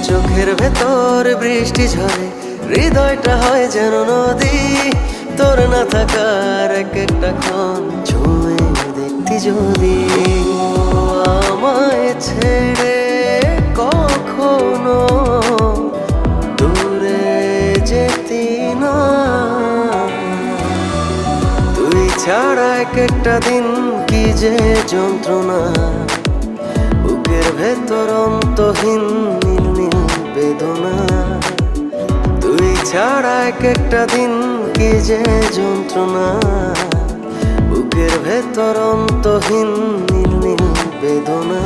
চোখের ভেতর বৃষ্টি ঝরে, হৃদয়টা হয় যেন নদী। তোর না থাকার এক একটা ক্ষণ ছুঁয়ে দেখতি যদি। আমায় ছেড়ে কখনো দূরে যেতি না, তুই ছাড়া এক একটা দিন কি যে যন্ত্রণা। বুকের ভেতর অন্তহীন নীল নীল বেদনা, তুই ছাড়া এক একটা দিন কি যে যন্ত্রণা। বুকের ভেতর অন্তহীন নীল নীল বেদনা।